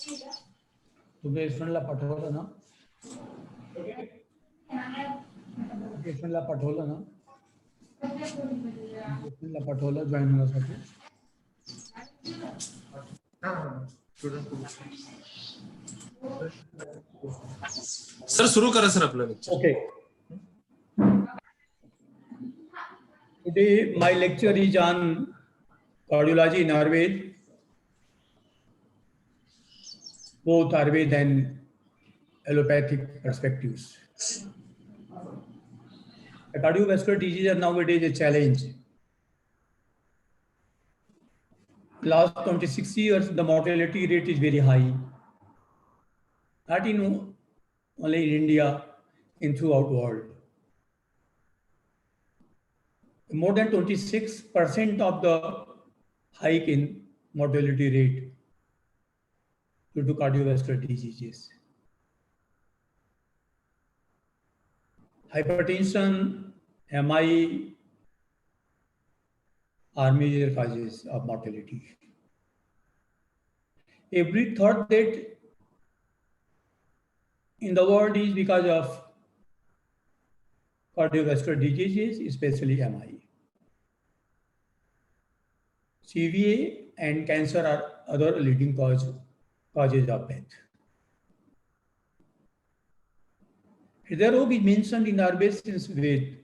तुम्ही स्टुडंटला पाठवलं ना? स्टुडंटला पाठवलं ना? स्टुडंटला पाठवलं जॉईन होण्यासाठी? सर सुरू करा सर आपलं lecture. Okay. Today my lecture is on cardiology in Ayurveda, both Ayurveda and allopathic perspectives. The cardiovascular disease are nowadays a challenge. Last 26 years, the mortality rate is very high. Not in only in India, in throughout world. More than 26% of the hike in mortality rate due to cardiovascular diseases. Hypertension, MI are major causes of mortality. Every third death in the world is because of cardiovascular diseases, especially MI. CVA and cancer are other leading causes of death. Hriday Rog is mentioned in Ayurveda since Ved.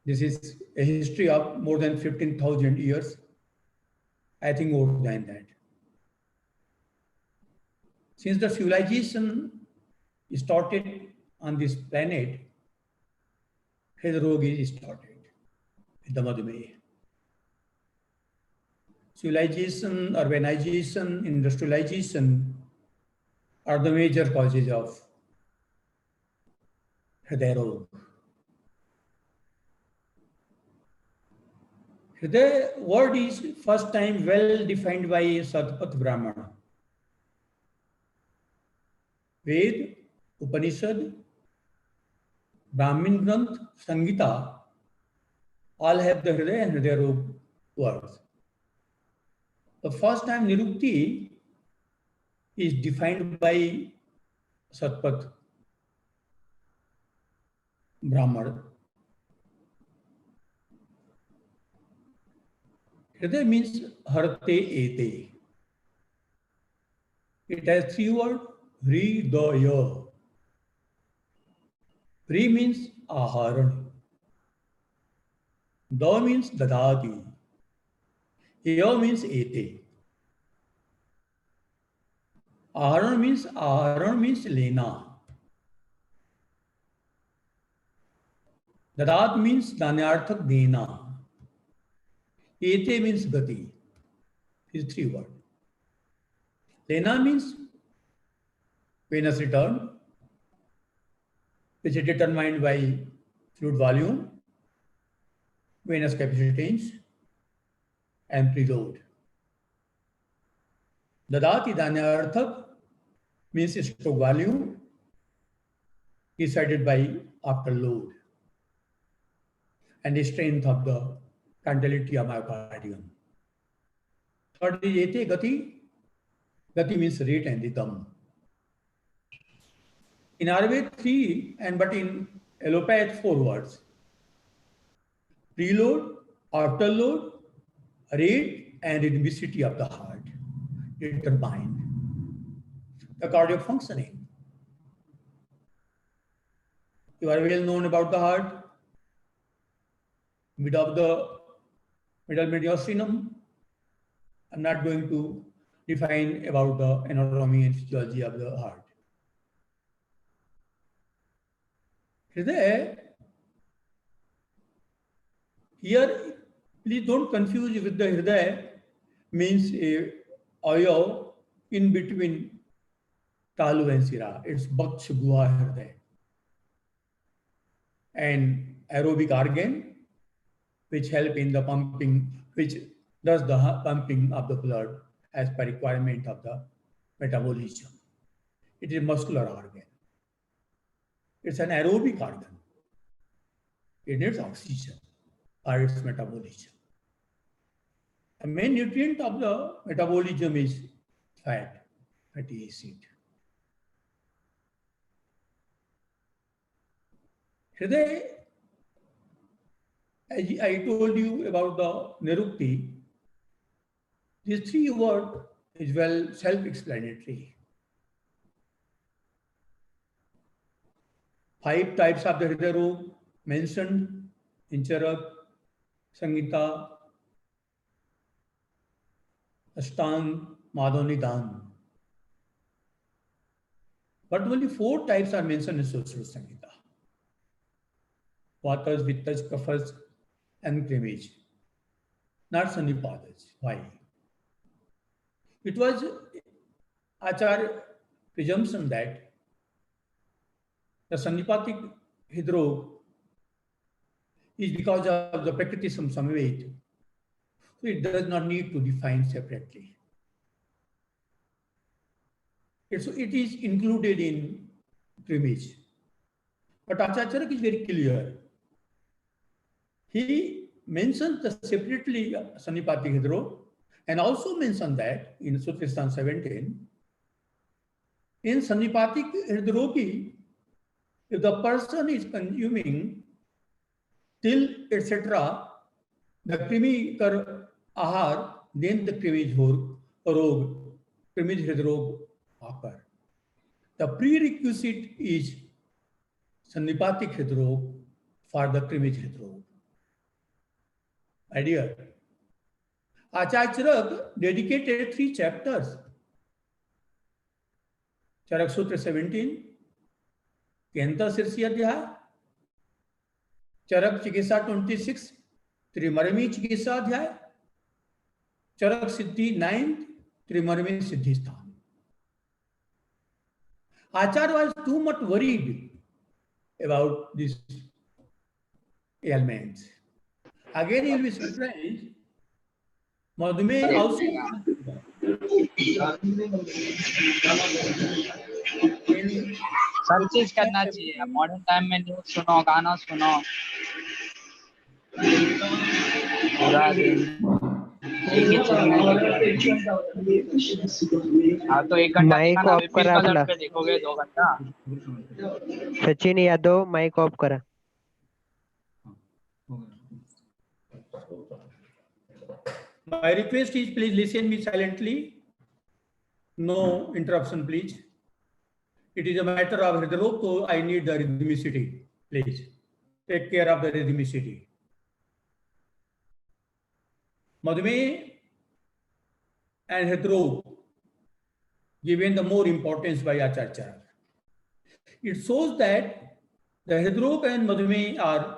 This is a history of more than 15,000 years. I think more than that. Since the civilization started on this planet, Hriday Rog is started with the Madhumeh. Civilization, urbanization, industrialization are the major causes of Hriday Rog. Hriday word is first time well defined by Satpat Brahmana. Ved, Upanishad, Brahmin Granth, Sangita all have the Hriday and Hriday Rog words. The first time Nirukti is defined by Satpat Brahmana. Hriday means Harte Ete. It has three words, Hridaya. Hri means Aharan. Da means Dadati. Ya means Ete. Aharan means Lena. Dadat means Danyarthak Dena. Ete means Gati. These three words. Lena means venous return, which is determined by fluid volume, venous capacitance, and preload. Dadati Danyarthak means stroke volume decided by afterload and the strength of the conductivity of myocardium. Third is Ete Gati. Gati means rate and rhythm. In Ayurveda, three, but in allopathy, 4 words. Preload, afterload, rate, and rhythmicity of the heart determine the cardiac functioning. You are well known about the heart, mid of the middle mediastinum. I'm not going to define about the anatomy and physiology of the heart. Hriday, here, please don't confuse with the Hriday, means a ayav in between Talu and Sira. It's Baksh Guha Hriday. And aerobic organ, which help in the pumping, which does the pumping of the blood as per requirement of the metabolism. It is a muscular organ. It's an aerobic organ. It needs oxygen for its metabolism. The main nutrient of the metabolism is fat, fatty acid. Hriday, as I told you about the Nirukti, these three words is well self-explanatory. 5 types of the Hriday Rog mentioned in Charak, Samhita, Ashtang, Madhavnidan. But only 4 types are mentioned in Sushruta Samhita. Vatas, Vittas, Kaphas, and Krimage. Not Sanipadas. Why? It was Achar presumption that the Sannipathic Hridrog is because of the Prakritism Samved. So it does not need to define separately. It is included in Krimage. But Acharya is very clear. He mentions the separately Sannipathic Hridrog and also mentioned that in Sutristan 17, in Sannipathic Hridrogi, if the person is consuming till etc., the Krimi Kar Ahar, then the Krimage Rog, Krimage Hridrog occur. The prerequisite is Sannipathic Hridrog for the Krimage Hridrog. My dear, Acharya Charak dedicated 3 chapters. Charak Sutra 17, Kenta Sirsi Adhyaya, Charak Chikisa 26, Trimarami Chikisa Adhyaya, Charak Siddhi 9th, Trimarami Siddhi Sthan. Acharya was too much worried about these ailments. Again, he will be surprised. Madhumay also. सब चीज करना चाहिए modern time में news सुनो गाना सुनो पूरा दिन एक ही चीज हाँ तो 1 घंटा माइक दिखाना ऑफ करा अपना पे देखोगे 2 घंटा सचिन यादव माइक ऑफ करा My request is please listen me silently. No interruption, please. It is a matter of Hridrog, so I need the rhythmicity. Please take care of the rhythmicity. Madhumay and Hridrog given the more importance by Acharya. It shows that the Hridrog and Madhumay are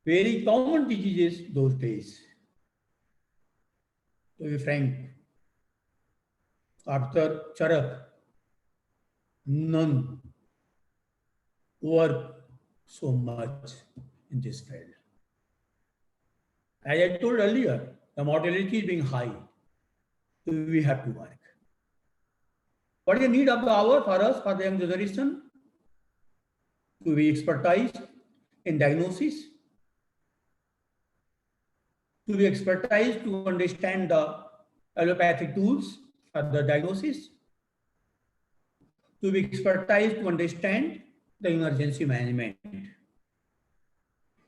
very common diseases those days. To be frank, after Charak, none work so much in this field. As I told earlier, the mortality is being high, so we have to work. What is the need of the hour for us, for the young generation? To be expertise in diagnosis, to be expertise to understand the allopathic tools for the diagnosis, to be expertise to understand the emergency management.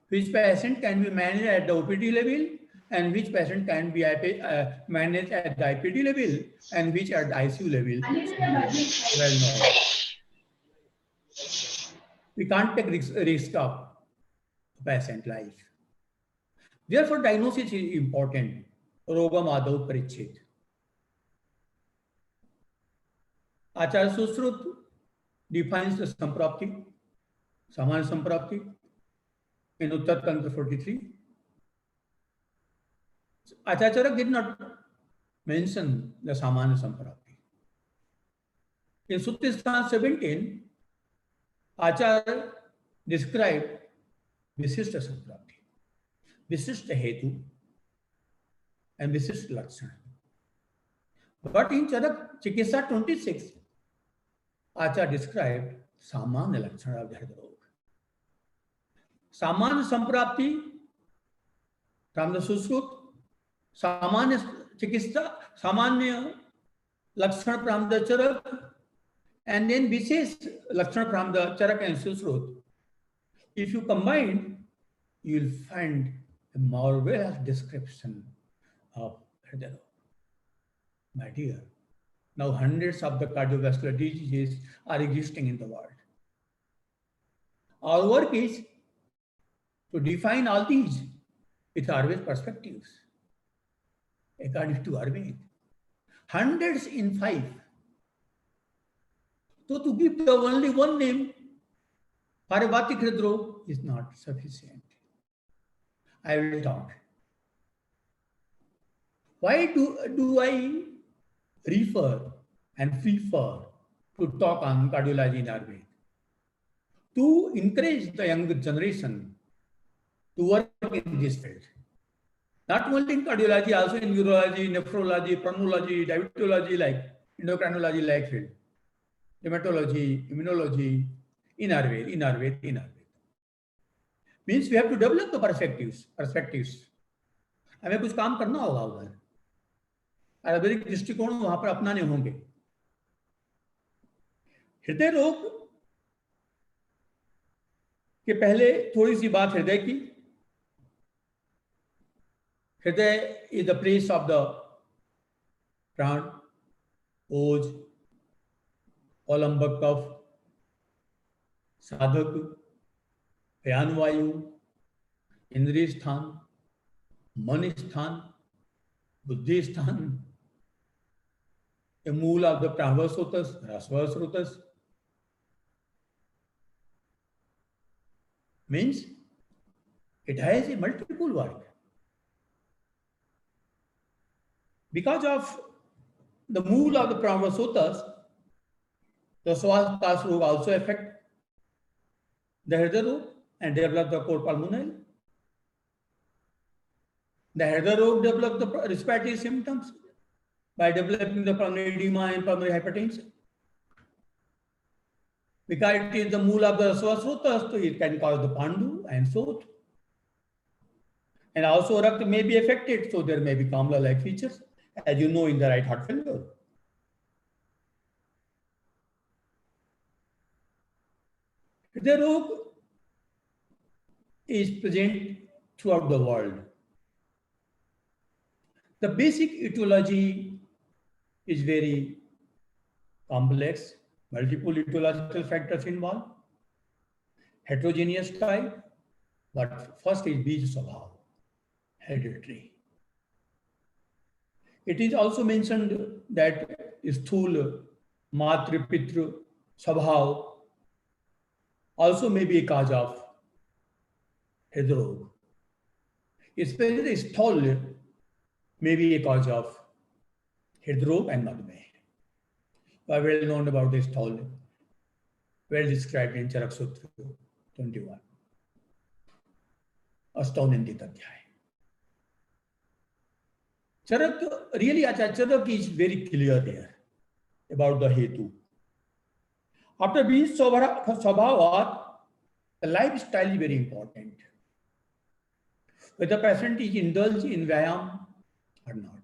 Which patient can be managed at the OPD level and which patient can be managed at the IPD level and which at the ICU level. Well known. We can't take risk of patient life. Therefore, diagnosis is important. Rogam Adau Parichit. Acharya Sushrut defines the Samprapti, Saman Samprapti in Uttar Tantra 43. Acharya Charak did not mention the Samana Samprapti. In Sutristan 17, Acharya described Visishta Samprapti, Visishta Hetu, and Visishta Lakshana. But in Charak Chikisa 26, Acharya described Samana Lakshana of the Hridrog. Samana Samprapti from the Susrut, Samanya Chikitsa, Samanya Lakshana from the Charak, and then Vishesh Lakshana from the Charak and Susrut. If you combine, you will find a marvelous description of Hridaya. My dear, now hundreds of the cardiovascular diseases are existing in the world. Our work is to define all these with Ayurvedic perspectives. According to Ayurveda, hundreds in 5. So to give the only one name for a Vati Hridaya is not sufficient. I will talk. Why do I refer and prefer to talk on cardiology in Ayurveda? To encourage the younger generation to work in this field. Not only in cardiology, also in urology, nephrology, pulmonology, diabetology, like endocrinology, like field, dermatology, immunology, in Ayurveda. Means we have to develop the perspectives. हमें कुछ काम करना होगा उधर. आयुर्वेदिक दृष्टिकोण वहां पर अपनाने होंगे. हृदय रोग के पहले थोड़ी सी बात हृदय की. हृदय is the place of the प्राण, ओज, कोलंबक कफ, साधक, प्राणवायु, इंद्रिय स्थान, मन स्थान, बुद्धि स्थान, a मूल of the prahvasrotas, rasvasrotas. Means it has a multiple work. Because of the mool of the prahvasrotas, the Swatas root also affect the Hridaya root and develop the core pulmonary. The Hridaya root develop the respiratory symptoms by developing the pulmonary edema and pulmonary hypertension. Because it is the mool of the Swasrotas, so it can cause the Pandu and Sot. And also Rakta may be affected, so there may be Kamla-like features, as you know in the right heart failure. Hridaya rog is present throughout the world. The basic etiology is very complex, multiple etiological factors involved, heterogeneous type, but first is Bij Swabhav, hereditary. It is also mentioned that Sthula, Matra, Pitra, Swabhav also may be a cause of Hridaya rog. Especially Sthula may be a cause of Hridaya rog and Madhumeh. We are well known about this Sthula, well described in Charak Sutra 21. Astounding Adhyay. Charak, really, Charak is very clear there about the Hetu. After being Swabhavat, the lifestyle is very important. Whether the patient is indulged in Vyayam or not.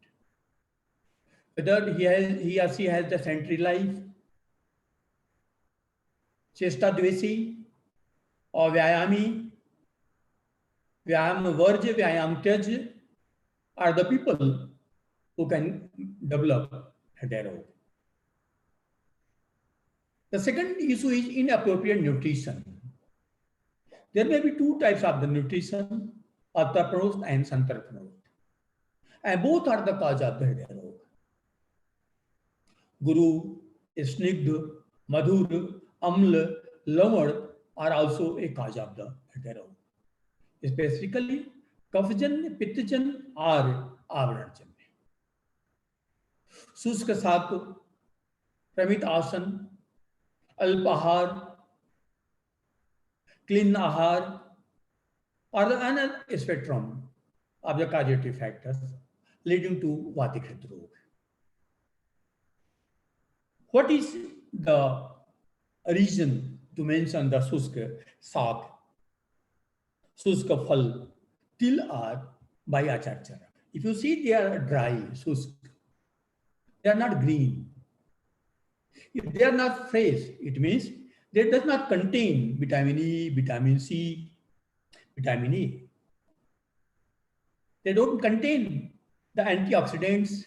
Whether he or she has the sedentary life, Chesta Dvesi, or Vyayami, Vyayam Varj, Vyayam Tyaj, are the people who can develop Hridaya rog. The second issue is inappropriate nutrition. There may be two types of the nutrition, Attapranost and Santarpranost. And both are the cause of the Hridaya rog. Guru, Snigdha, Madhur, Amla, Lavar are also a cause of the Hridaya rog. Specifically, Kafjan, Pittajan or Avranjan. Suska Saku, Pramit Asan, Alpahar, clean ahar, or the another spectrum of the causative factors leading to Vati Hridaya rog. What is the reason to mention the Suska Sak, Suska Phal, Til or by Acharya. If you see they are dry, shusk, they are not green. If they are not fresh, it means they does not contain vitamin E, vitamin C, vitamin A. They don't contain the antioxidants.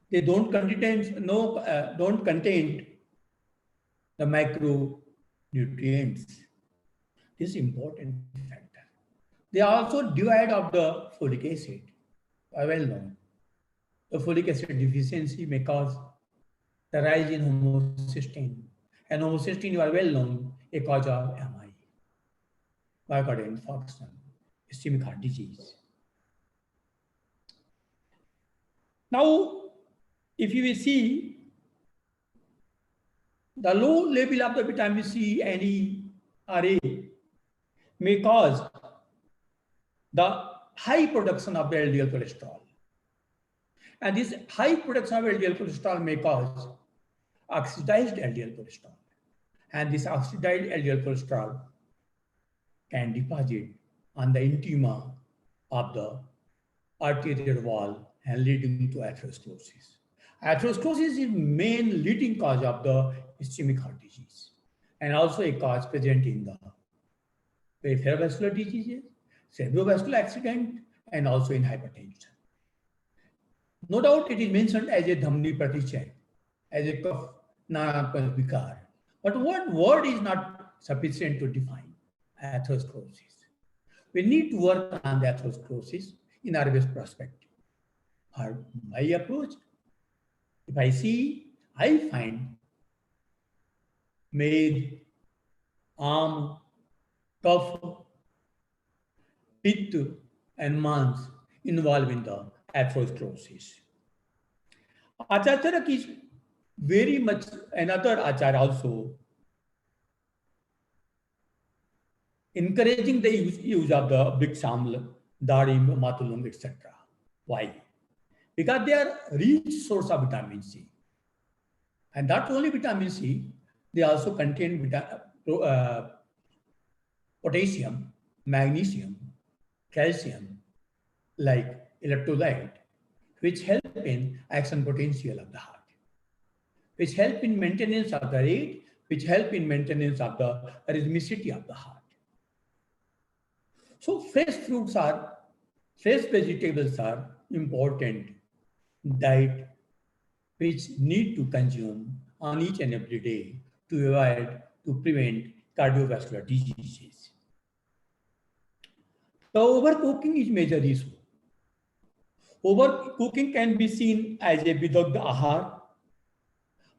They don't contain don't contain the micronutrients. This is important factor. They are also devoid of the folic acid. Well known. The folic acid deficiency may cause the rise in homocysteine. And homocysteine, you are well known, a cause of MI, myocardial infarction, ischemic heart disease. Now, if you will see, the low level of the vitamin C and E or A may cause the high production of the LDL cholesterol. And this high production of LDL cholesterol may cause oxidized LDL cholesterol. And this oxidized LDL cholesterol can deposit on the intima of the arterial wall and leading to atherosclerosis. Atherosclerosis is main leading cause of the ischemic heart disease and also a cause present in the peripheral vascular diseases, cerebrovascular accident, and also in hypertension. No doubt it is mentioned as a dhamni pratichay, as a kaf naranpas vikar. But what word is not sufficient to define atherosclerosis? We need to work on the atherosclerosis in our best perspective. Or my approach, if I see, I find made, arm, cough, pit, and mans involved in the atherosclerosis. Acharya is very much another Acharya also encouraging the use of the Brixamla, Darim, Matulung, etc. Why? Because they are rich source of vitamin C. And not only vitamin C, they also contain potassium, magnesium, calcium, like electrolyte, which help in action potential of the heart, which help in maintenance of the rate, which help in maintenance of the rhythmicity of the heart. So fresh vegetables are important diet which need to consume on each and every day to prevent cardiovascular diseases. The overcooking is major issue. Overcooking can be seen as a vidagdha ahar.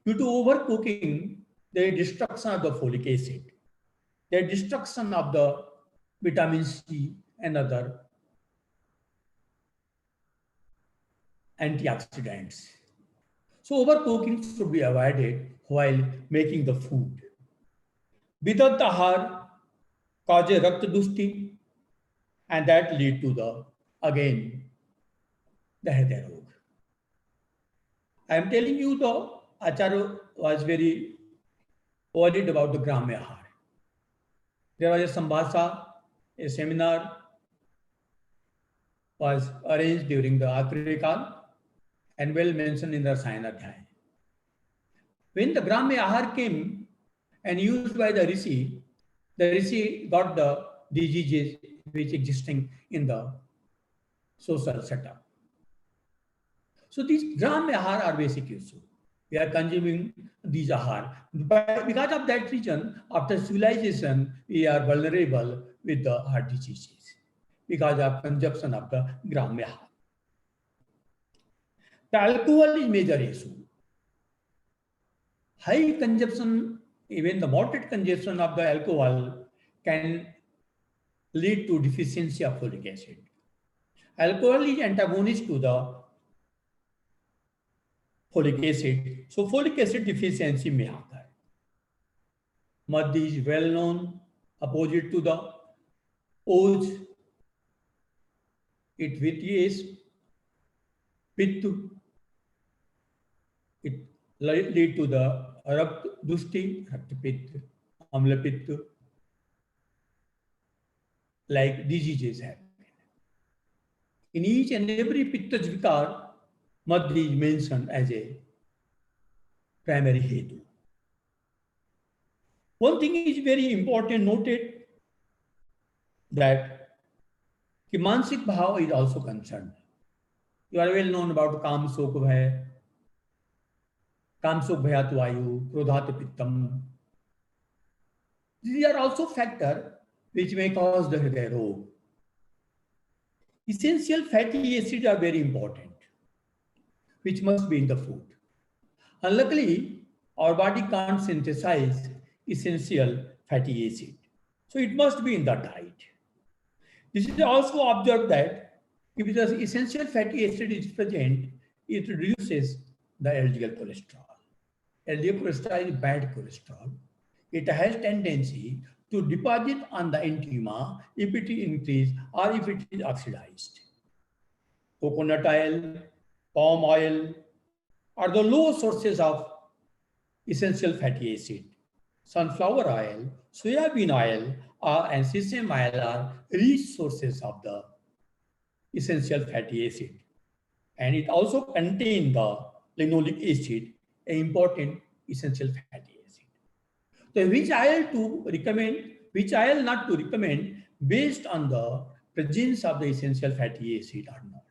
Due to overcooking, there is destruction of the folic acid, there is destruction of the vitamin C and other antioxidants. So overcooking should be avoided while making the food. Vidagdha ahar causes raktadusti, and that lead to the Hriday Rog. I am telling you, the Acharya was very worried about the Gramya Ahar. There was a Sambhasa, a seminar was arranged during the Akrikal and well mentioned in the Rasayana Adhyaya. When the Gramya Ahar came and used by the Rishi got the diseases which existing in the social setup. So these Gramya Ahar are basic issue. We are consuming these ahar. Because of that reason, after civilization, we are vulnerable with the heart diseases because of consumption of the Gramya ahar. The alcohol is major issue. High consumption, even the moderate consumption of the alcohol can lead to deficiency of folic acid. Alcohol is antagonist to the folic acid, so folic acid deficiency may occur. Mud is well known, opposite to the O's. It is Pittu. It lead to the Rakt Dusti, Raktapit, Amlapit, like diseases happen. In each and every pitta vikar, Madhya is mentioned as a primary hetu. One thing is very important noted that Manasik Bhav is also concerned. You are well known about Kam Sok Bhaya, Kam Sok Bhayat Vayu, Krodhat Pittam. These are also factors which may cause the Hridaya Rog. Essential fatty acids are very important, which must be in the food. Unluckily, our body can't synthesize essential fatty acid. So it must be in the diet. This is also observed that if the essential fatty acid is present, it reduces the LDL cholesterol. LDL cholesterol is bad cholesterol. It has tendency to deposit on the intima if it is increased or if it is oxidized. Coconut oil, palm oil are the low sources of essential fatty acid. Sunflower oil, soybean oil, and sesame oil are rich sources of the essential fatty acid. And it also contains the linoleic acid, an important essential fatty acid. So which oil to recommend, which oil not to recommend based on the presence of the essential fatty acid or not.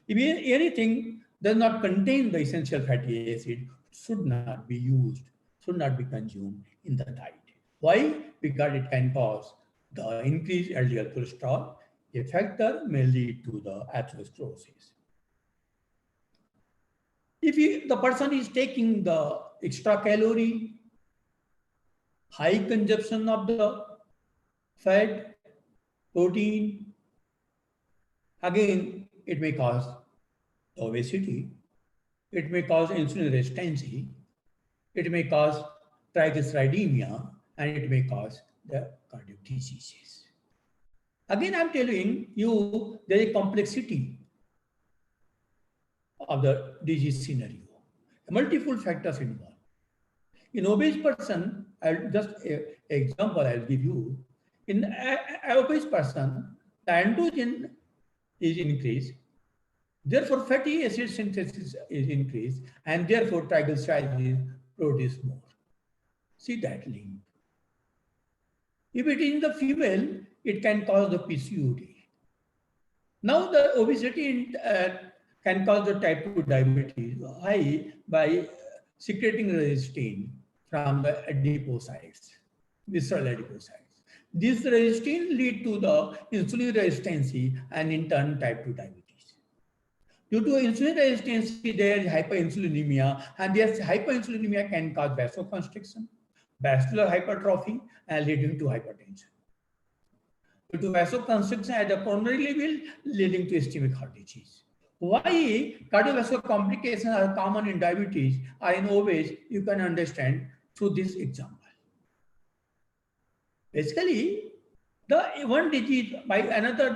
If anything does not contain the essential fatty acid, should not be used, should not be consumed in the diet. Why? Because it can cause the increased LDL cholesterol. A factor may lead to the atherosclerosis. If the person is taking the extra calorie, high consumption of the fat, protein, again, it may cause obesity, it may cause insulin resistance, it may cause triglyceridemia, and it may cause the cardiac diseases. Again, I'm telling you, there is a complexity of the disease scenario. Multiple factors involved. In obese person, I'll just example I'll give you. In an obese person, the androgen is increased, therefore fatty acid synthesis is increased, and therefore triglycerides is produced more. See that link. If it is in the female, it can cause the PCOD. Now the obesity can cause the type 2 diabetes high by secreting resistine from the adipocytes, visceral adipocytes. This resistine lead to the insulin resistance and in turn type 2 diabetes. Due to insulin resistance, there is hyperinsulinemia, and this hyperinsulinemia can cause vasoconstriction, vascular hypertrophy, and leading to hypertension. Due to vasoconstriction at the coronary level, leading to ischemic heart disease. Why cardiovascular complications are common in diabetes or in obese, you can understand through this example. Basically, the one disease by another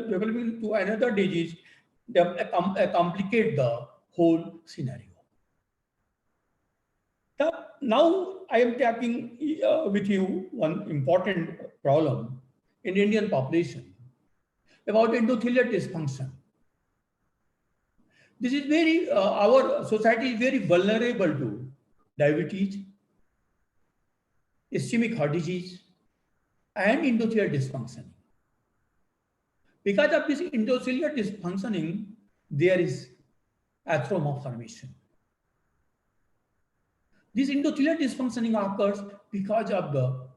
developing to another disease complicate the whole scenario. Now I am talking with you one important problem in Indian population about endothelial dysfunction. This is very, our society is very vulnerable to diabetes, ischemic heart disease, and endothelial dysfunctioning. Because of this endothelial dysfunctioning, there is atheroma formation. This endothelial dysfunctioning occurs because of the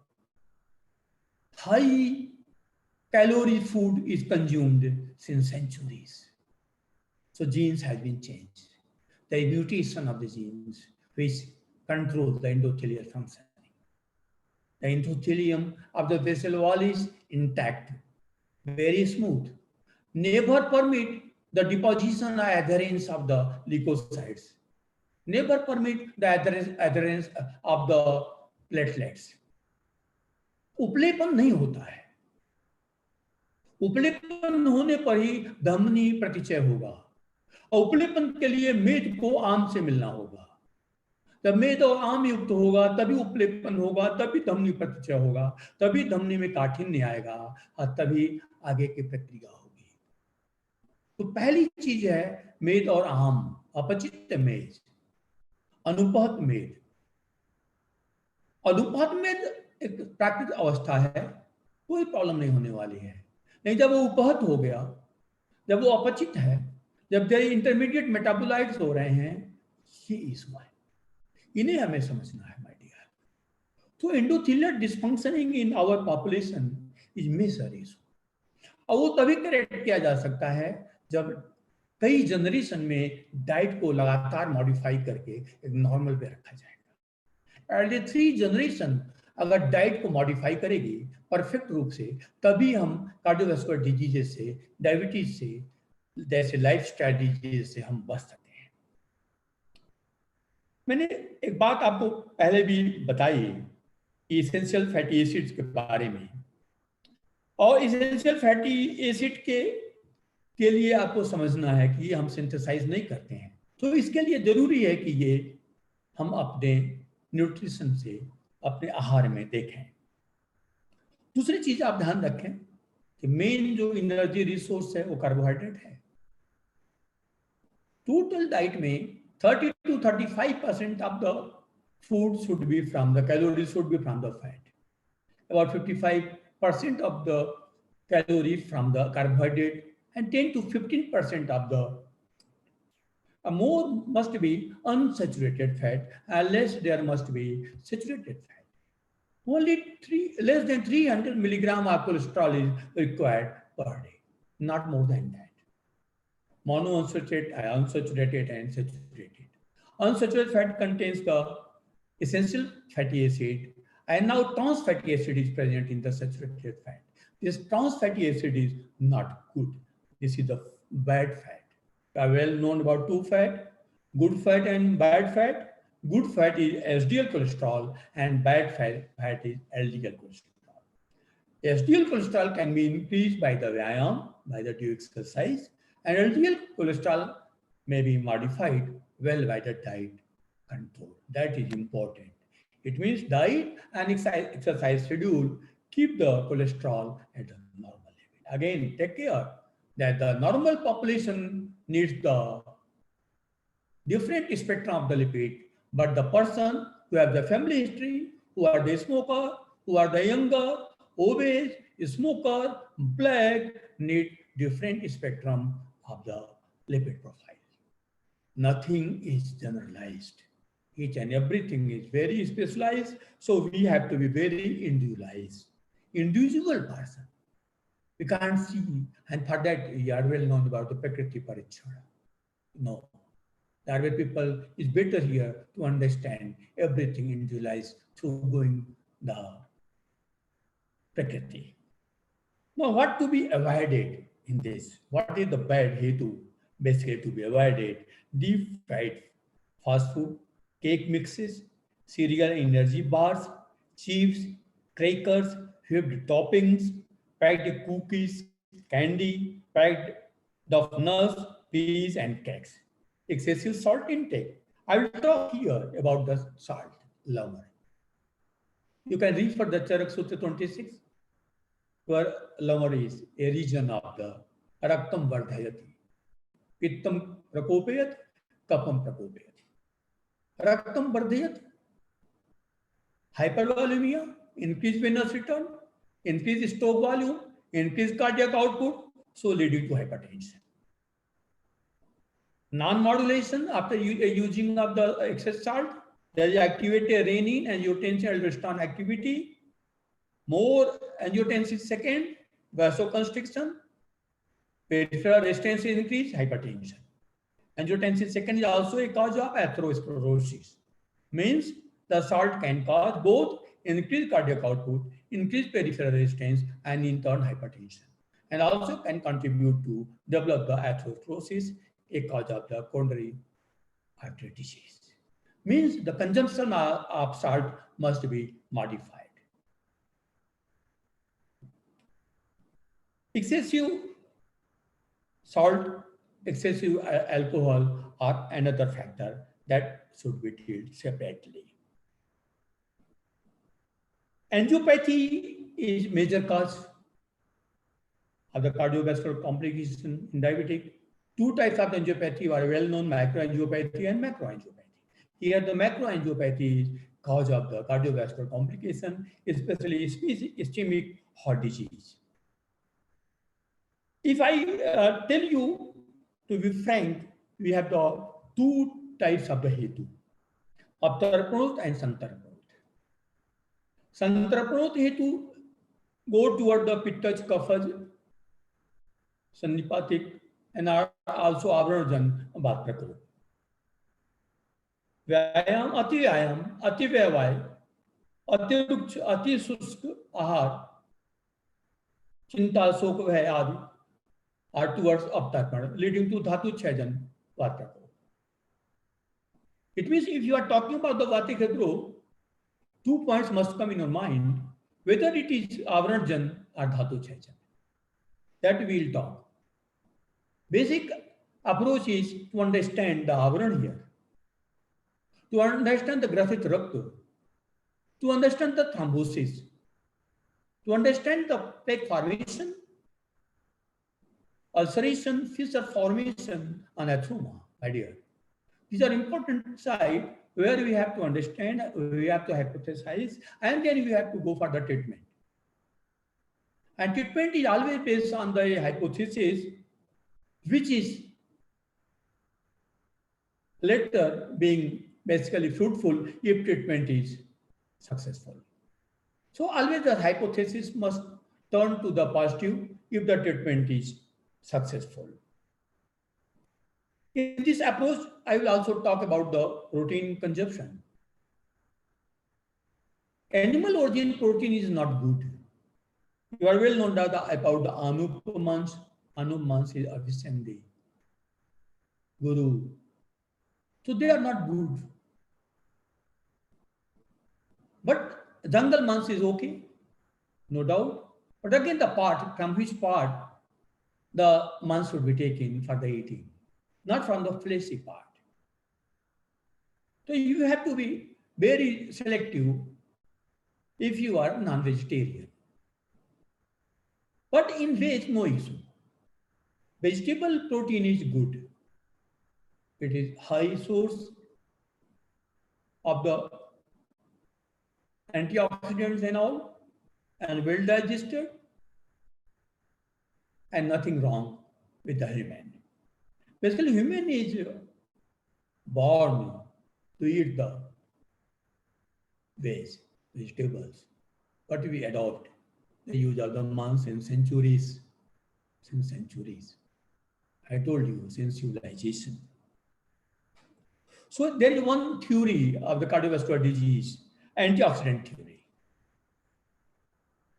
high calorie food is consumed since centuries. So genes have been changed. There is mutation of the genes which control the endothelial functioning. The endothelium of the vessel wall is intact, very smooth. Never permit the deposition or adherence of the leukocytes. Never permit the adherence of the platelets. उपलेपन नहीं होता है. उपलेपन होने पर ही धमनी प्रतिचय होगा. उपलेपन के लिए मेद को आम से मिलना होगा. जब मेद और आम युक्त होगा तभी उपलेपन होगा, तभी धमनी प्रतिचय होगा, तभी धमनी में काठिन्य आएगा और तभी आगे की प्रक्रिया होगी. तो पहली चीज है मेद और आम, अपचित मेद, अनुपहत मेद। अनुपहत मेद एक प्राकृतिक अवस्था है, कोई प्रॉब्लम नहीं होने वाली है। नहीं, जब वो उपहत हो गया, जब वो अपचित है, जब देयर इंटरमीडिएट मेटाबोलाइट्स हो रहे हैं, ये इशू है, इन्हें हमें समझना है माय डियर। तो endothelial dysfunctioning in our population is major issue, और वो तभी करेक्ट किया जा सकता है जब कई जनरेशन में डाइट को लगातार मॉडिफाई करके एक नॉर्मल पे रखा जाएगा। एवरी 3 जनरेशन अगर डाइट को मॉडिफाई करेगी परफेक्ट रूप से, तभी हम कार्डियोवास्कुलर डिजीजेस से, डायबिटीज से, जैसे लाइफ स्टाइल डिजीज से हम बच सकते हैं। मैंने एक बात आपको पहले भी बताई इसेंशियल फैटी एसिड्स के बारे में, और इसेंशियल फैटी एसिड के लिए आपको समझना है कि हम सिंथेसाइज नहीं करते हैं, तो इसके लिए जरूरी है कि ये हम अपने न्यूट्रिशन से, अपने आहार में देखें। दूसरी चीज आप ध्यान रखें कि मेन जो एनर्जी रिसोर्स है वो कार्बोहाइड्रेट है। टोटल डाइट में 30 to 35% of the food should be from the calories should be from the fat. About 55% of the calories from the carbohydrate, and 10 to 15% of the more must be unsaturated fat, and less there must be saturated fat. Only less than 300 milligram of cholesterol is required per day, not more than that. Monounsaturated, unsaturated, and saturated. Unsaturated fat contains the essential fatty acid, and now trans fatty acid is present in the saturated fat. This trans fatty acid is not good. This is the bad fat. We are well known about 2 fat, good fat and bad fat. Good fat is HDL cholesterol, and bad fat is LDL cholesterol. HDL cholesterol can be increased by the vyayam, by the due exercise, and LDL cholesterol may be modified well by the diet control. That is important. It means diet and exercise schedule keep the cholesterol at a normal level. Again, take care that the normal population needs the different spectrum of the lipid, but the person who have the family history, who are the smoker, who are the younger, obese, smoker, black, need different spectrum of the lipid profile. Nothing is generalized. Each and everything is very specialized, so we have to be very individualized. Individual person. We can't see, and for that we are well known about the Prakriti Parichara. No. The Ayurveda people is better here to understand everything individualized through going the Prakriti. Now, what to be avoided in this? What is the bad hetu basically to be avoided? Deep fried fast food, cake mixes, cereal energy bars, chips, crackers, whipped toppings, packed cookies, candy, packed of nuts, peas, and cakes. Excessive salt intake. I will talk here about the salt level. You can refer the Charak Sutra 26, where lower is a region of the Raktam Vardhayati. Pittam Prakopayat, Kapam Prakopayat. Raktam Vardhayat, hypervolemia, increased venous return, increased stroke volume, increased cardiac output, so leading to hypertension. Non-modulation after using of the excess salt, there is activated renin and angiotensin aldosterone activity. More angiotensin second, vasoconstriction, peripheral resistance increase, hypertension. Angiotensin second is also a cause of atherosclerosis. Means the salt can cause both increased cardiac output, increased peripheral resistance, and in turn hypertension. And also can contribute to develop the atherosclerosis, a cause of the coronary artery disease. Means the consumption of salt must be modified. Excessive salt, excessive alcohol are another factor that should be dealt separately. Angiopathy is major cause of the cardiovascular complication in diabetic. Two types of angiopathy are well known, microangiopathy and macroangiopathy. Here the macroangiopathy is cause of the cardiovascular complication, especially ischemic heart disease. If I tell you, to be frank, we have the two types of the hetu, Aptarapranut and Santarapranut. Santarapranut hetu go toward the Pittach, Kaphaj, Sannipatik, and are also Avranjan Bhatrako. व्यायाम, अति व्यवहाय, अति शुष्क आहार, चिंता, शोक, भय आदि are towards Aptarapana, leading to Dhatu Chhajan Vatrako. It means if you are talking about the Vatikadro, 2 points must come in your mind, whether it is Avranjan or Dhatu Chhajan. That we will talk. Basic approach is to understand the Avran here, to understand the Grathit Rakta, to understand the thrombosis, to understand the plaque formation, ulceration, fissure formation, and atheroma, my dear. These are important sites where we have to understand, we have to hypothesize, and then we have to go for the treatment. And treatment is always based on the hypothesis, which is later being basically fruitful if treatment is successful. So always the hypothesis must turn to the positive if the treatment is successful. In this approach, I will also talk about the protein consumption. Animal origin protein is not good. You are well known about the Anupamans. Anupamans is Avisendi, Guru. So they are not good. But jungle mans is okay, no doubt. But again, the part, from which part the mans should be taken for the eating, not from the fleshy part. So you have to be very selective if you are non-vegetarian. But in veg, no issue. Vegetable protein is good. It is high source of the antioxidants and all, and well digested, and nothing wrong with the human. Basically, human is born to eat the vegetables, but we adopt the use of the months and centuries, since centuries. I told you, since civilization. So there is one theory of the cardiovascular disease, antioxidant theory.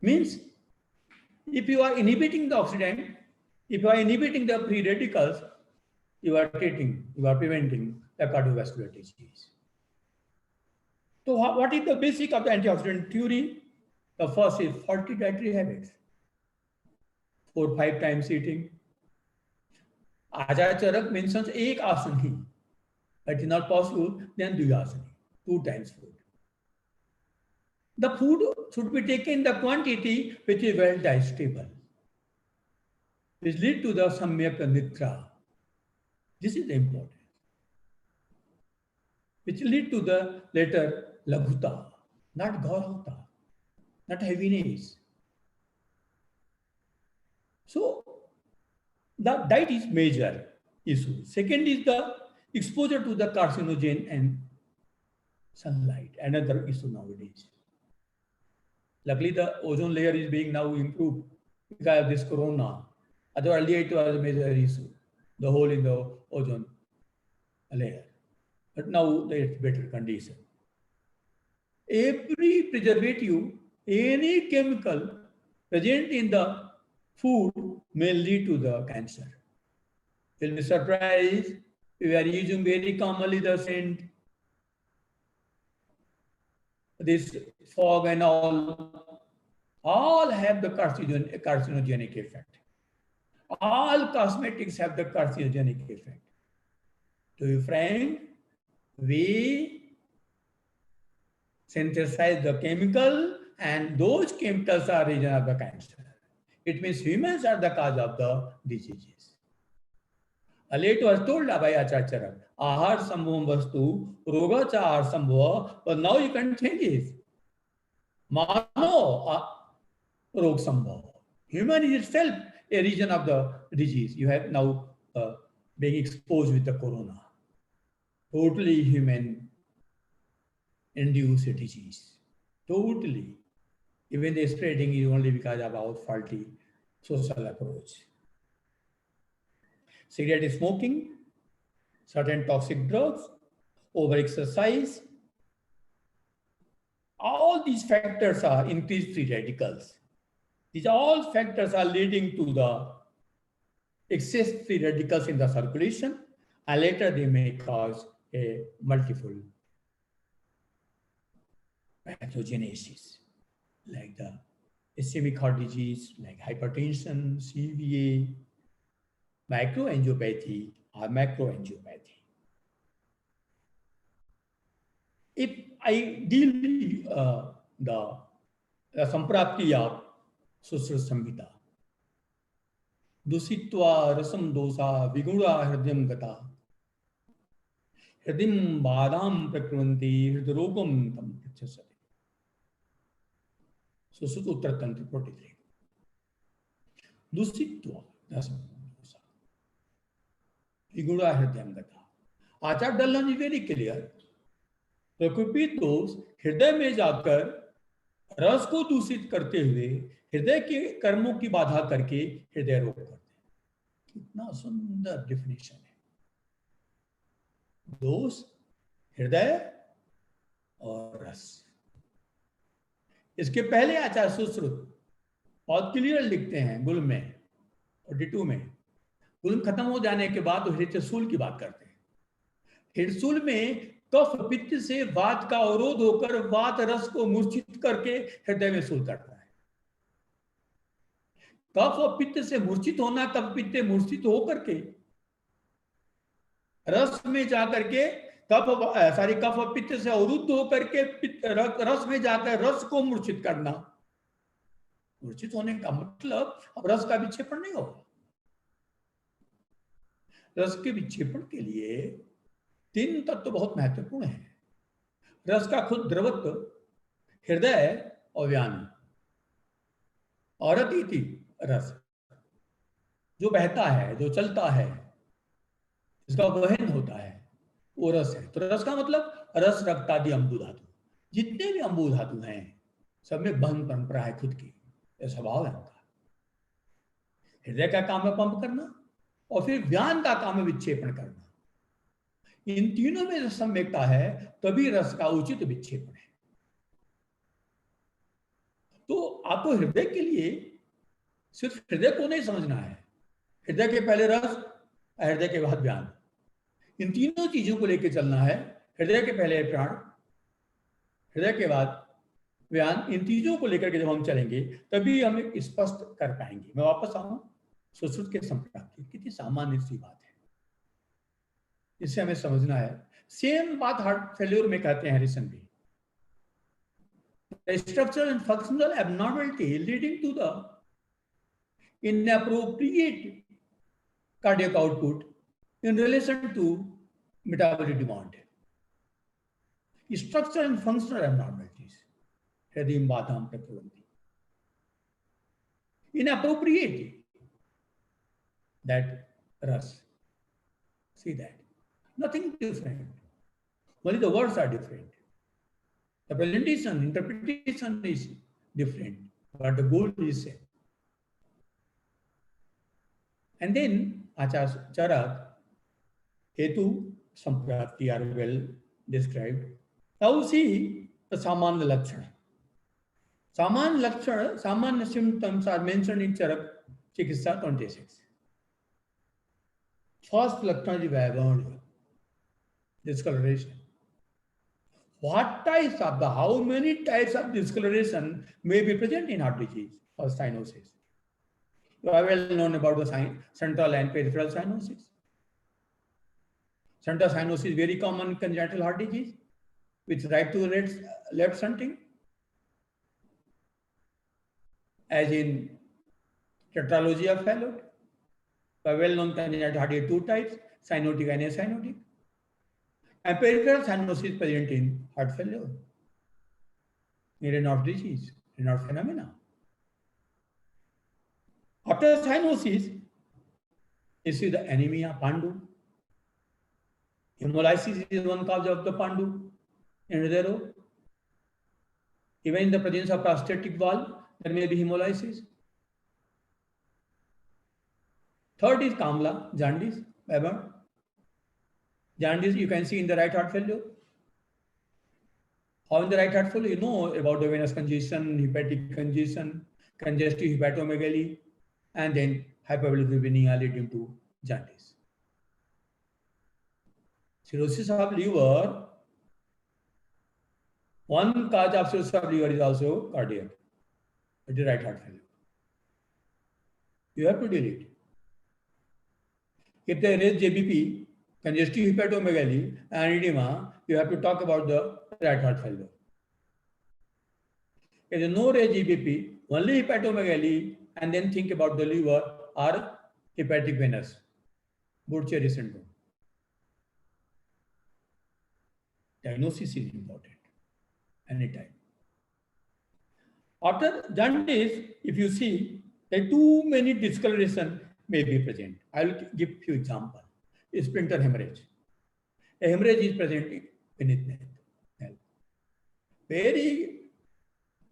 Means if you are inhibiting the oxidant, if you are inhibiting the free radicals, you are preventing the cardiovascular disease. So what is the basic of the antioxidant theory? The first is faulty dietary habits. 4 or 5 times eating. Acharya Charak mentions ek asani. It is not possible, then duyasani, 2 times food. The food should be taken in the quantity which is well digestible, which lead to the samyak nidra. This is important. Which lead to the later laghuta, not gaurata, not heaviness. So the diet is major issue. Second is the exposure to the carcinogen and sunlight, another issue nowadays. Luckily, the ozone layer is being now improved because of this corona. Otherwise, earlier it was a major issue, the hole in the ozone layer. But now it's better condition. Every preservative, any chemical present in the food may lead to the cancer. You'll be surprised, we are using very commonly the scent, this fog and all have the carcinogenic effect. All cosmetics have the carcinogenic effect. To be frank, we synthesize the chemical and those chemicals are reason of the cancer. It means humans are the cause of the diseases. Earlier it was told by Acharya, Ahar Sambhavam Vastu, Roga Cha Ahar Sambhava, but now you can change it. Mano Rog Sambhava. Human is itself a region of the disease. You have now being exposed with the corona. Totally human induced disease. Totally. Even the spreading is only because of our faulty social approach. Cigarette smoking, certain toxic drugs, overexercise, all these factors are increased free radicals. These all factors are leading to the excess free radicals in the circulation, and later they may cause a multiple pathogenesis, like the ischemic heart disease, like hypertension, CVA, microangiopathy or macroangiopathy. If I deal the samprapti of Susra Samhita, Dusitva rasam dosa vigura hridyam gata hridim badam prakranti hridrogam tam prachasati. So Sutta Uttar Tantra 43. Dusitva rasam dosa vigura hridyam gata. Acharya Dalhan is very clear. प्रकृति दोष हृदय में जाकर रस को दूषित करते हुए हृदय के कर्मों की बाधा करके हृदय रोग करते हैं। कितना सुंदर डिफिनेशन है। दोष हृदय और रस। इसके पहले आचार्य सुश्रुत बहुत क्लियर लिखते हैं गुल में 42 में। गुल खत्म हो जाने के बाद हृदयशूल की बात करते हैं। हृदयशूल में कफ पित्त से वात का अवरोध होकर वात रस को मूर्छित करके हृदय में शूल करता है। कफ और पित्त से मूर्छित होना, कफ पित्त मूर्छित होकर के रस में जाकर के कफ और पित्त से अवरुद्ध होकर के रस में जाकर रस को मूर्छित करना। मूर्छित होने का मतलब अब रस का विक्षेपण नहीं होगा। रस के विक्षेपण के लिए 3 तत्व बहुत महत्वपूर्ण है। रस का खुद द्रवत्व, हृदय और व्यान और अतिथि रस जो बहता है, जो चलता है, इसका वहन होता है, वो रस है। तो रस का मतलब रस, रक्त आदि अम्बु धातु, जितने भी अम्बु धातु हैं सब में बहन परंपरा है खुद की, यह स्वभाव है उनका। हृदय का काम है पंप करना और फिर व्यान का काम है विक्षेपण करना। इन तीनों में जब सम्यकता है तभी रस का उचित विक्षेपण है। तो आपको हृदय के लिए सिर्फ हृदय को नहीं समझना है। हृदय के पहले रस, हृदय के बाद व्यान, इन तीनों चीजों को लेकर चलना है। हृदय के पहले प्राण, हृदय के बाद व्यान, इन चीजों को लेकर के जब हम चलेंगे तभी हम स्पष्ट कर पाएंगे। मैं वापस आऊं सुश्रुत के संप्राप्ति, कितनी सामान्य सी बात है, इसे हमें समझना है। सेम बात हार्ट फेल्योर में कहते हैं हरिसन भी। Structural and functional abnormality leading to the inappropriate cardiac output in relation to metabolic demand. Structural and functional abnormalities. Hridim badam prakuranti. Inappropriate. That ras. See that. Nothing different. Only the words are different. The presentation, interpretation is different, but the goal is same. And then Acharya Charak, Hetu, Samprapti are well described. Now see the Samanya Lakshana. Samanya Lakshana, Samanya symptoms are mentioned in Charak Chikitsa 26. First Lakshana is Vaibhav, discoloration. What types of how many types of discoloration may be present in heart disease or cyanosis? You are well known about the central and peripheral cyanosis. Central cyanosis is very common in congenital heart disease with right to left shunting, as in tetralogy of Fallot. The well-known congenital heart disease, two types, cyanotic and acyanotic. And peripheral cyanosis present in heart failure, in Raynaud's disease, Raynaud's phenomena. After cyanosis, you see the anemia, Pandu. Hemolysis is one cause of the Pandu in Hridero. Even in the presence of prostatic valve, there may be hemolysis. Third is Kamla, jaundice, Weber. Jaundice you can see in the right heart failure. How in the right heart failure? You know about the venous congestion, hepatic congestion, congestive hepatomegaly, and then hyperbilirubinemia leading to jaundice. Cirrhosis of liver, one cause of cirrhosis of liver is also cardiac. It is right heart failure. You have to deal it. If there is JBP, congestive hepatomegaly, and edema, you have to talk about the right heart failure. If there is no JBP, only hepatomegaly, and then think about the liver or hepatic venous, Budd-Chiari syndrome. Diagnosis is important anytime. After jaundice, if you see that too many discoloration may be present. I will give few examples. Splinter hemorrhage. A hemorrhage is present beneath neck. Very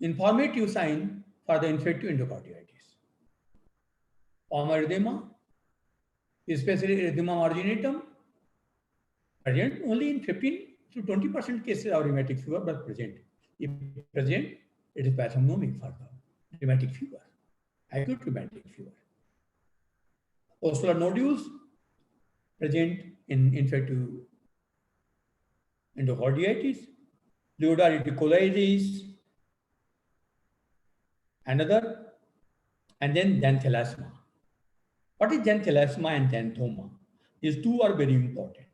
informative sign for the infective endocarditis. Palmar edema, especially erythema marginatum, present only in 15 to 20% cases of rheumatic fever, but present. If present, it is pathognomic for the rheumatic fever, acute rheumatic fever. Ocular nodules present in infective endocarditis, Leoda reticulosis, another, and then xanthelasma. What is xanthelasma and xanthoma? These two are very important.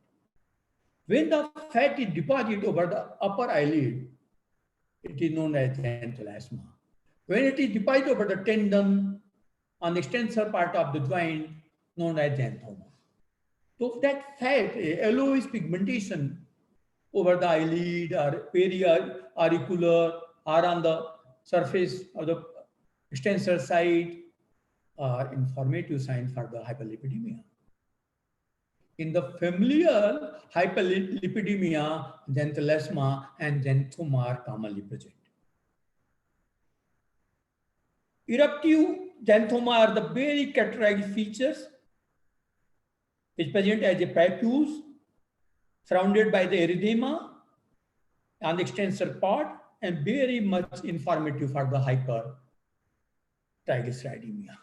When the fat is deposited over the upper eyelid, it is known as xanthelasma. When it is deposited over the tendon on the extensor part of the joint, known as xanthoma. So that fat, yellowish pigmentation over the eyelid or periauricular or on the surface of the extensor side are informative signs for the hyperlipidemia. In the familial hyperlipidemia, xanthelasma and xanthoma are commonly present. Eruptive xanthoma are the very characteristic features which present as a papules surrounded by the erythema on the extensor part and very much informative for the hypertriglyceridemia.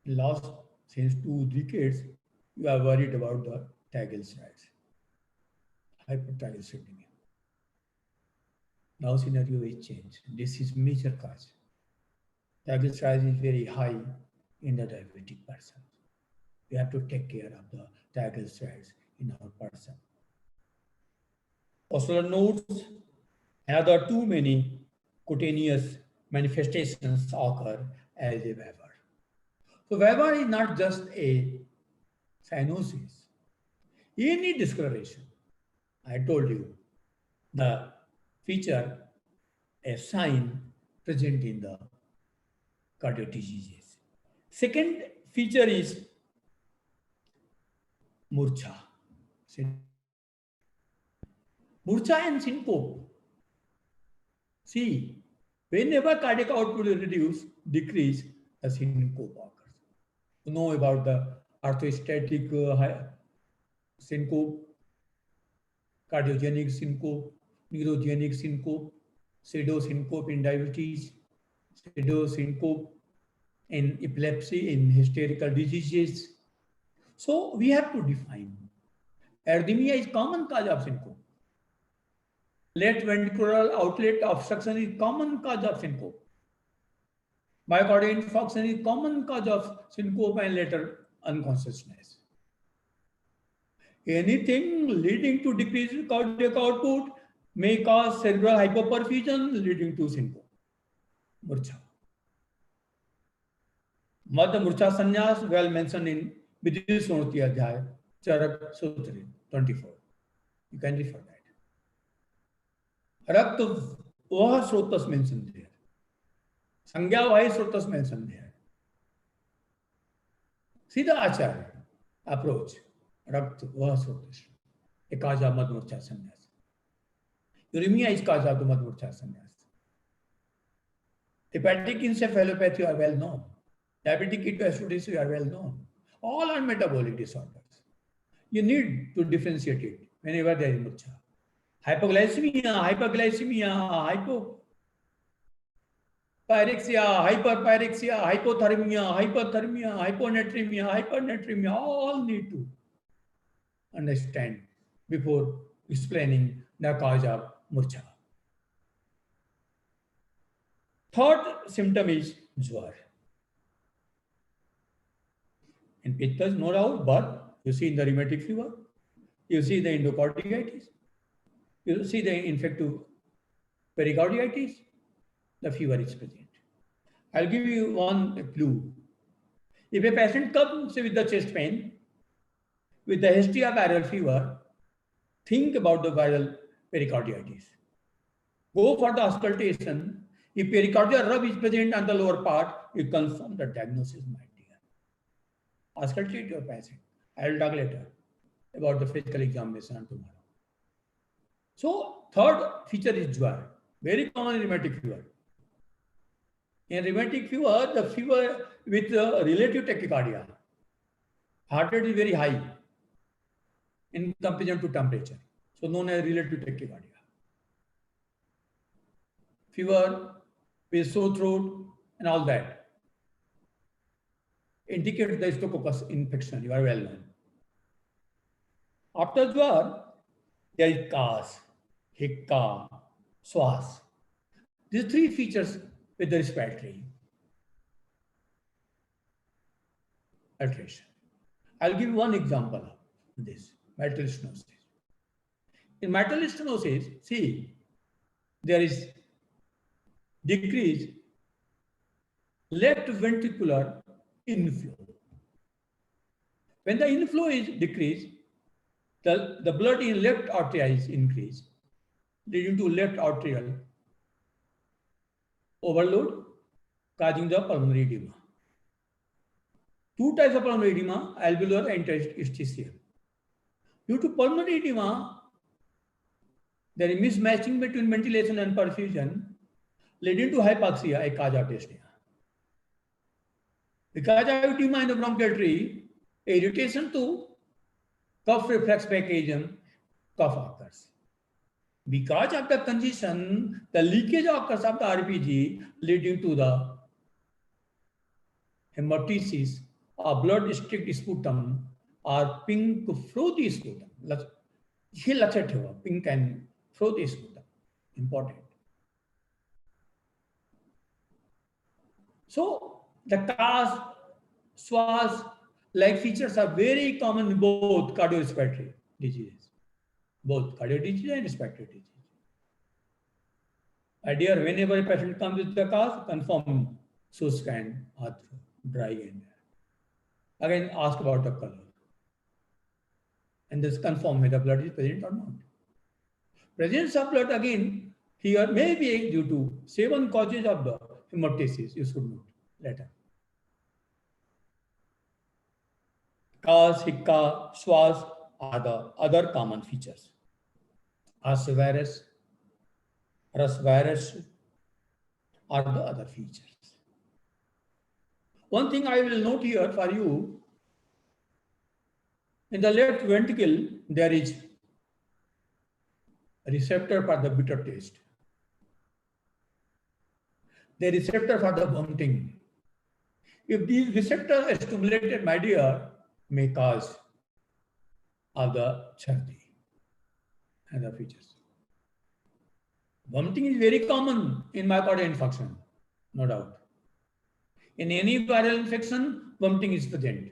Last since 2 decades, you are worried about the triglycerides, hypertriglyceridemia. Now scenario is changed. This is major cause. Triglycerides is very high in the diabetic person. We have to take care of the triglycerides in our person. Ocular nodes, another too many cutaneous manifestations occur as a Weber. So Weber is not just a cyanosis. Any discoloration, I told you, the feature, a sign present in the cardiac diseases. Second feature is murcha. Murcha and syncope. See, whenever cardiac output is reduced, decrease, the syncope occurs. You know about the orthostatic syncope, cardiogenic syncope, neurogenic syncope, pseudosyncope in diabetes, pseudosyncope in epilepsy, in hysterical diseases. So we have to define. Arrhythmia is common cause of syncope. Left ventricular outlet obstruction is common cause of syncope. Myocardial infarction is common cause of syncope and later unconsciousness. Anything leading to decreased cardiac output may cause cerebral hypoperfusion leading to syncope, murcha. Madhya Murcha Sannyas, well mentioned in Vidismurti Adhyay, Charak Sutri 24. You can refer that. Rakt Vaha Srotas mentioned there. Sangya Vahi Srotas mentioned there. Siddha Acharya approach. Rakt Vaha Srotas. Ekaja Madhya Murcha Sannyas. Uremia is Kaja to Madhya Murcha Sannyas. Hepatic encephalopathy are well known. Diabetic ketoacidosis are well known. All are metabolic disorders. You need to differentiate it whenever there is murcha. Hypoglycemia, hyperglycemia, hypopyrexia, hyperpyrexia, hypothermia, hyperthermia, hyponatremia, all need to understand before explaining the cause of murcha. Third symptom is jwar. In pitta, no doubt, but you see in the rheumatic fever, you see the endocarditis, you see the infective pericarditis, the fever is present. I'll give you one clue. If a patient comes with the chest pain, with the history of viral fever, think about the viral pericarditis. Go for the auscultation. If pericardial rub is present on the lower part, you confirm the diagnosis, my dear. Auscultate your patient. I will talk later about the physical examination tomorrow. So, third feature is jwar. Very common in rheumatic fever. In rheumatic fever, the fever with relative tachycardia. Heart rate is very high in comparison to temperature. So, known as relative tachycardia. Fever with sore throat and all that indicates the Staphylococcus infection. You are well known. After jwar, there is kas, hikka, swas. These three features with the respiratory alteration. I'll give you one example of this, mitral stenosis. In mitral stenosis, see, there is decrease left ventricular inflow. When the inflow is decreased, the blood in left artery is increased, leading to left arterial overload, causing the pulmonary edema. Two types of pulmonary edema, alveolar and interstitial. Due to pulmonary edema, there is mismatching between ventilation and perfusion, leading to hypoxia, a cause of dyspnea. Because of edema in the bronchial tree, irritation to cough reflex mechanism, cough occurs. Because of the congestion, the leakage occurs of the RPG, leading to the hemoptysis or blood streaked sputum or pink frothy sputum. हे लक्षात ठेवा, pink and frothy sputum. Important. So the CAS, SWAS like features are very common in both cardiorespiratory diseases, both cardiac disease and respiratory disease. Dear, whenever a patient comes with the CAS, confirm shoes and arthro, dry and again ask about the color, and this confirm whether blood is present or not. Presence of blood again here may be due to 7 causes of the hemoptysis. You should note later. CAS, hikka, swas are the other common features. Asvirus, rasvirus are the other features. One thing I will note here for you, in the left ventricle, there is a receptor for the bitter taste. The receptor for the vomiting. If these receptors are stimulated, my dear, may cause other chhardi and the features. Vomiting is very common in myocardial infarction, no doubt. In any viral infection, vomiting is present.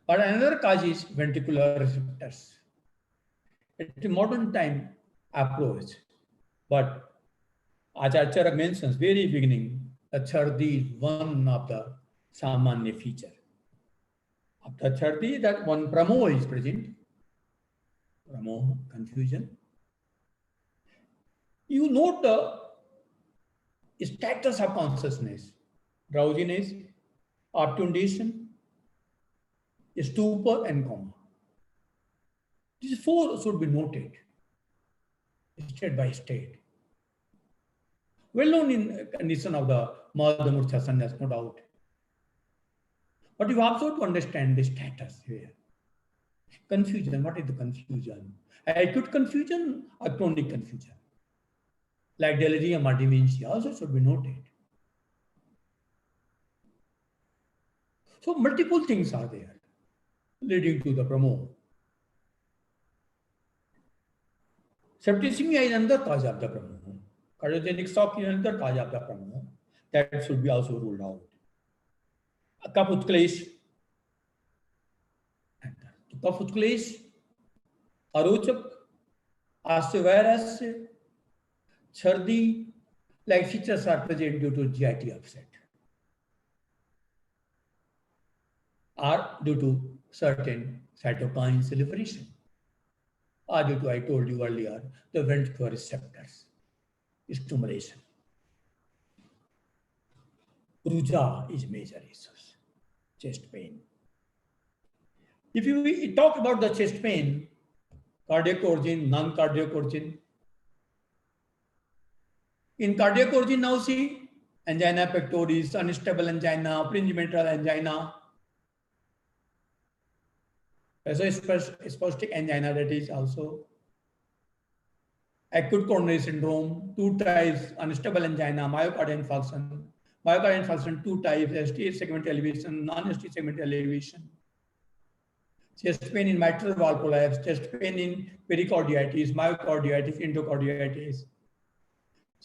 But another cause is ventricular receptors. It's a modern time approach, but Acharya mentions very beginning The Chardi is one of the Samanya feature. After Chardi, that one Pramo is present. Pramo, confusion. You note the status of consciousness, drowsiness, obtundation, stupor, and coma. These four should be noted, state by state. Well known in condition of the Madhamurtha sannyas, no doubt. But you also to understand the status here. Confusion, what is the confusion? Acute confusion or chronic confusion? Like delirium or dementia also should be noted. So multiple things are there leading to the Pramo. Septicemia is another cause of the Pramo. Cardiogenic shock is another cause of the Pramo. That should be also ruled out. Kaf utklesh, arochak, osteovirus, Chardi, like features are present due to GIT upset, or due to certain cytokine proliferation, or due to, I told you earlier, the ventricular receptors stimulation. Ruja is major issues, chest pain. If we talk about the chest pain, cardiac origin, non-cardiac origin. In cardiac origin now see, angina pectoris, unstable angina, pringimental angina, spastic angina, that is also acute coronary syndrome, two types, unstable angina, myocardial infarction. Myocardial infarction, two types, ST segment elevation, non-ST segment elevation. Chest pain in mitral valve collapse, chest pain in pericarditis, myocarditis, endocarditis.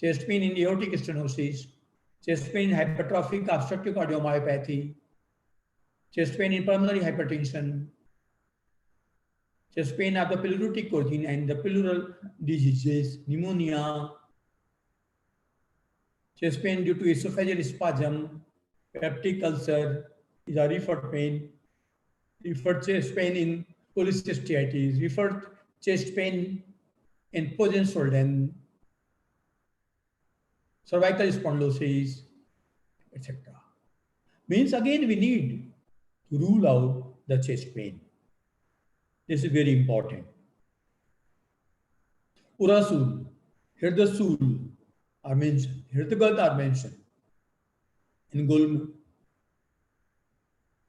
Chest pain in aortic stenosis, chest pain in hypertrophic obstructive cardiomyopathy, chest pain in pulmonary hypertension, chest pain of the pleuritic origin and the pleural diseases, pneumonia, chest pain due to esophageal spasm, peptic ulcer is a referred pain, referred chest pain in cholecystitis, referred chest pain in Posen-Solden, cervical spondylosis, etc. Means again we need to rule out the chest pain. This is very important. Urasul, Hirdasul are mentioned, Hirdagat are mentioned in Gulm,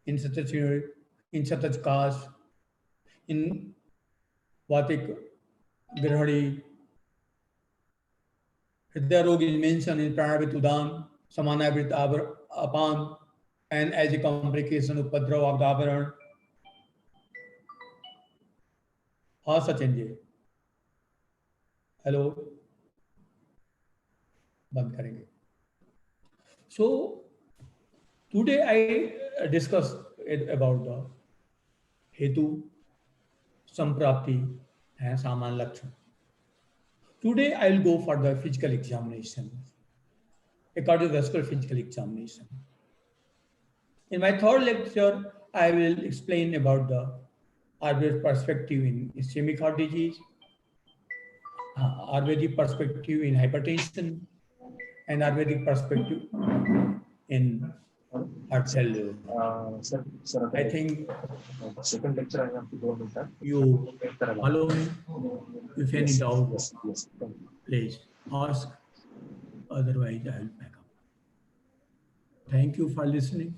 in Satajkas, in Vatik Grihari. Hridaya Rog is mentioned in Pranavit Udan, Samanavit Apan, and as a complication of Upadrav of the Avaran. हाँ Sachin ji, hello, बंद करेंगे. So today I discussed about the hetu, samprapti, and saman lakshan. Today I will go for the physical examination, a cardiovascular physical examination. In my third lecture, I will explain about the Ayurvedic perspective in ischemic heart disease, Ayurvedic perspective in hypertension, and Ayurvedic perspective in heart failure. I think second lecture I have to go with that. you follow me. If any doubt, Yes. please ask. Otherwise, I will back up. Thank you for listening.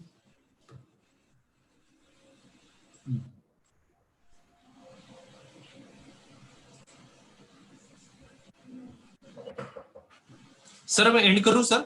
Sir मैं and करूं sir.